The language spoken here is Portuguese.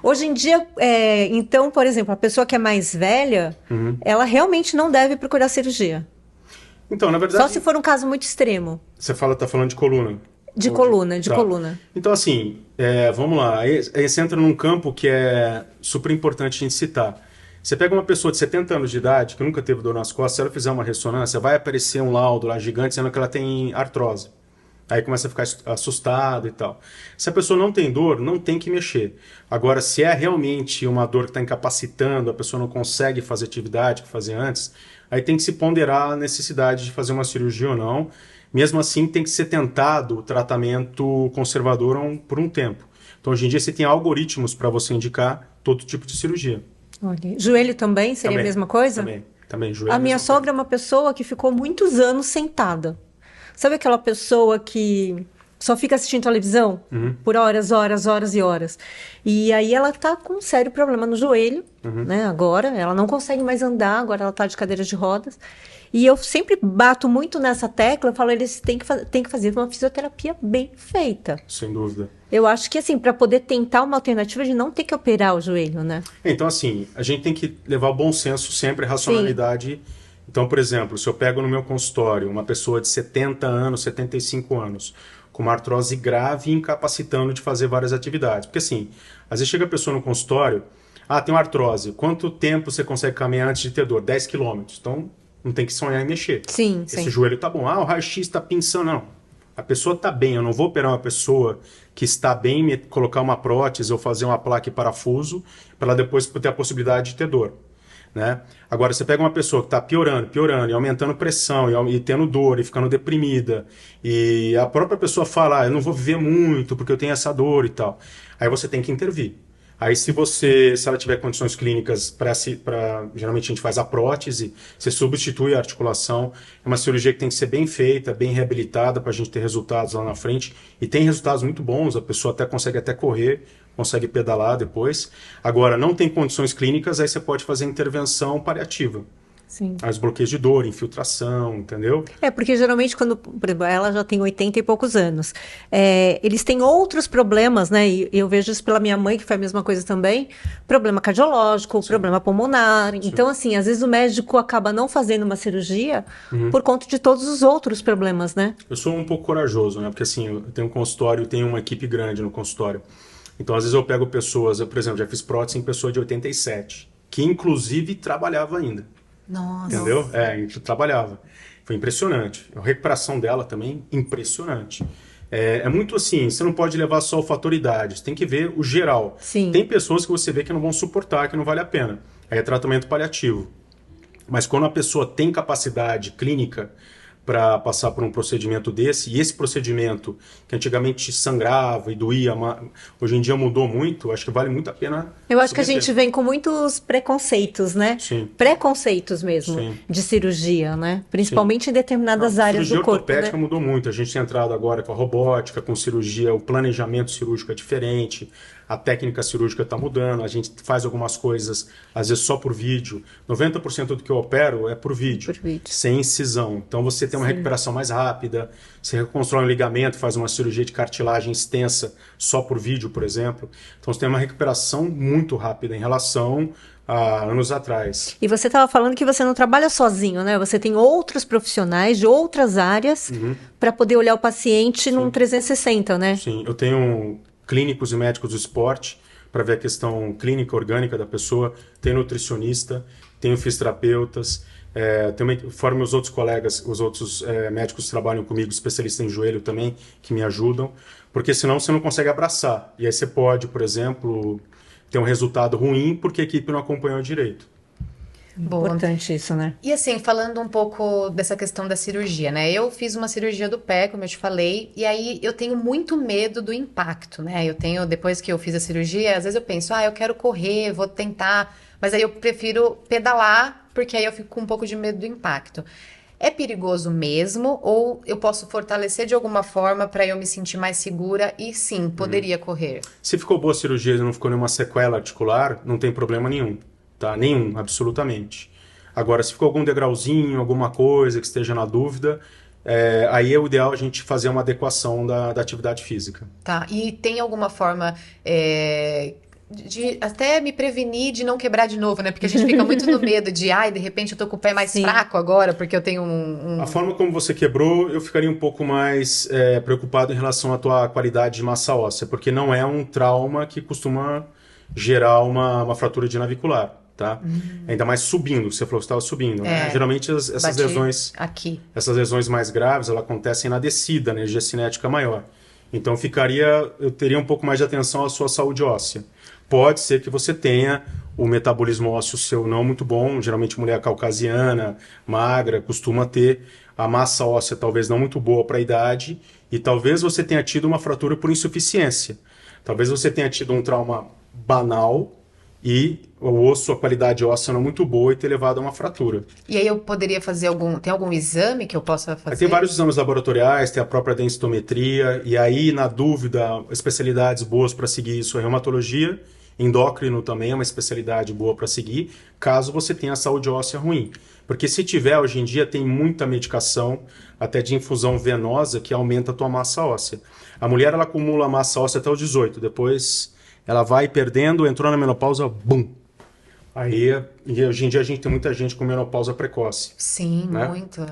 Hoje em dia, então, por exemplo, a pessoa que é mais velha, ela realmente não deve procurar cirurgia. Então, na verdade... Só se for um caso muito extremo. Você tá falando de coluna? De coluna. Então, assim, vamos lá. Aí você entra num campo que é super importante a gente citar. Você pega uma pessoa de 70 anos de idade, que nunca teve dor nas costas, se ela fizer uma ressonância, vai aparecer um laudo lá gigante dizendo que ela tem artrose. Aí começa a ficar assustado e tal. Se a pessoa não tem dor, não tem que mexer. Agora, se é realmente uma dor que está incapacitando, a pessoa não consegue fazer atividade que fazia antes, aí tem que se ponderar a necessidade de fazer uma cirurgia ou não. Mesmo assim, tem que ser tentado o tratamento conservador por um tempo. Então, hoje em dia, você tem algoritmos para você indicar todo tipo de cirurgia. Olha. Joelho também seria a mesma coisa? Também. Joelho a minha sogra é uma pessoa que ficou muitos anos sentada. Sabe aquela pessoa que só fica assistindo televisão por horas e horas? E aí ela tá com um sério problema no joelho, né? Agora, ela não consegue mais andar, agora ela tá de cadeira de rodas. E eu sempre bato muito nessa tecla, eu falo, eles têm que fazer uma fisioterapia bem feita. Sem dúvida. Eu acho que, assim, para poder tentar uma alternativa de não ter que operar o joelho, né? Então, assim, a gente tem que levar o bom senso sempre, a racionalidade. Sim. Então, por exemplo, se eu pego no meu consultório uma pessoa de 70 anos, 75 anos, com uma artrose grave e incapacitando de fazer várias atividades. Porque, assim, às vezes chega a pessoa no consultório, tem uma artrose, quanto tempo você consegue caminhar antes de ter dor? 10 quilômetros. Então, não tem que sonhar em mexer. Sim, Esse joelho tá bom. O raio-x está pinçando. Não. A pessoa tá bem. Eu não vou operar uma pessoa que está bem, colocar uma prótese ou fazer uma placa e parafuso para ela depois ter a possibilidade de ter dor. Né? Agora, você pega uma pessoa que está piorando, e aumentando pressão, e tendo dor, e ficando deprimida, e a própria pessoa fala, eu não vou viver muito porque eu tenho essa dor e tal. Aí você tem que intervir. Aí se ela tiver condições clínicas, geralmente a gente faz a prótese, você substitui a articulação, é uma cirurgia que tem que ser bem feita, bem reabilitada para a gente ter resultados lá na frente, e tem resultados muito bons, a pessoa consegue até correr, consegue pedalar depois. Agora, não tem condições clínicas, aí você pode fazer intervenção paliativa. Sim. As bloqueios de dor, infiltração, entendeu? Porque geralmente quando, por exemplo, ela já tem 80 e poucos anos, eles têm outros problemas, né? E eu vejo isso pela minha mãe, que foi a mesma coisa também, problema cardiológico, sim, problema pulmonar. Sim. Então, assim, às vezes o médico acaba não fazendo uma cirurgia por conta de todos os outros problemas, né? Eu sou um pouco corajoso, né? Porque assim, eu tenho um consultório, tenho uma equipe grande no consultório. Então, às vezes eu pego pessoas, por exemplo, já fiz prótese em pessoa de 87, que inclusive trabalhava ainda. Nossa. Entendeu? A gente trabalhava. Foi impressionante. A recuperação dela também, impressionante. É muito assim, você não pode levar só o fator idade, você tem que ver o geral. Sim. Tem pessoas que você vê que não vão suportar, que não vale a pena. Aí é tratamento paliativo. Mas quando a pessoa tem capacidade clínica para passar por um procedimento desse, e esse procedimento que antigamente sangrava e doía, hoje em dia mudou muito, acho que vale muito a pena. Eu acho que a gente vem com muitos preconceitos, né? Sim. Preconceitos mesmo, sim, de cirurgia, né? Principalmente, sim, em determinadas áreas do corpo. A cirurgia ortopédica, né, mudou muito. A gente tem entrado agora com a robótica, com cirurgia, o planejamento cirúrgico é diferente, a técnica cirúrgica está mudando, a gente faz algumas coisas, às vezes só por vídeo. 90% do que eu opero é por vídeo, sem incisão. Então você tem uma, sim, recuperação mais rápida, você reconstrói um ligamento, faz uma cirurgia de cartilagem extensa só por vídeo, por exemplo. Então você tem uma recuperação muito rápida em relação a anos atrás. E você estava falando que você não trabalha sozinho, né? Você tem outros profissionais de outras áreas para poder olhar o paciente, sim, num 360, né? Sim, eu tenho clínicos e médicos do esporte para ver a questão clínica orgânica da pessoa, tem nutricionista, tenho fisioterapeutas, fora meus outros colegas, os outros médicos que trabalham comigo, especialistas em joelho também, que me ajudam, porque senão você não consegue abraçar. E aí você pode, por exemplo, ter um resultado ruim porque a equipe não acompanhou direito. Boa. Importante isso, né? E assim, falando um pouco dessa questão da cirurgia, né? Eu fiz uma cirurgia do pé, como eu te falei, e aí eu tenho muito medo do impacto, né? Depois que eu fiz a cirurgia, às vezes eu penso, eu quero correr, vou tentar, mas aí eu prefiro pedalar, porque aí eu fico com um pouco de medo do impacto. É perigoso mesmo, ou eu posso fortalecer de alguma forma para eu me sentir mais segura e sim, poderia correr? Se ficou boa a cirurgia e não ficou nenhuma sequela articular, não tem problema nenhum. Tá? Nenhum, absolutamente. Agora, se ficou algum degrauzinho, alguma coisa que esteja na dúvida, aí é o ideal a gente fazer uma adequação da atividade física. Tá, e tem alguma forma de até me prevenir de não quebrar de novo, né? Porque a gente fica muito no medo de, de repente eu tô com o pé mais fraco agora, porque eu tenho A forma como você quebrou, eu ficaria um pouco mais preocupado em relação à tua qualidade de massa óssea, porque não é um trauma que costuma gerar uma fratura de navicular, tá? Ainda mais subindo, você falou que estava subindo, né? Geralmente essas lesões aqui. Essas lesões mais graves, elas acontecem na descida, na energia cinética maior. Então eu teria um pouco mais de atenção à sua saúde óssea. Pode ser que você tenha o metabolismo ósseo seu não muito bom, geralmente mulher caucasiana, magra, costuma ter a massa óssea talvez não muito boa para a idade, e talvez você tenha tido uma fratura por insuficiência. Talvez você tenha tido um trauma banal e o osso, a qualidade óssea não muito boa e ter levado a uma fratura. E aí eu poderia fazer tem algum exame que eu possa fazer? Tem vários exames laboratoriais, tem a própria densitometria, e aí, na dúvida, especialidades boas para seguir isso é reumatologia, endócrino também é uma especialidade boa para seguir, caso você tenha saúde óssea ruim. Porque se tiver, hoje em dia, tem muita medicação, até de infusão venosa, que aumenta a tua massa óssea. A mulher, ela acumula massa óssea até os 18, depois ela vai perdendo, entrou na menopausa, bum! Aí, e hoje em dia, a gente tem muita gente com menopausa precoce. Sim, né? muito.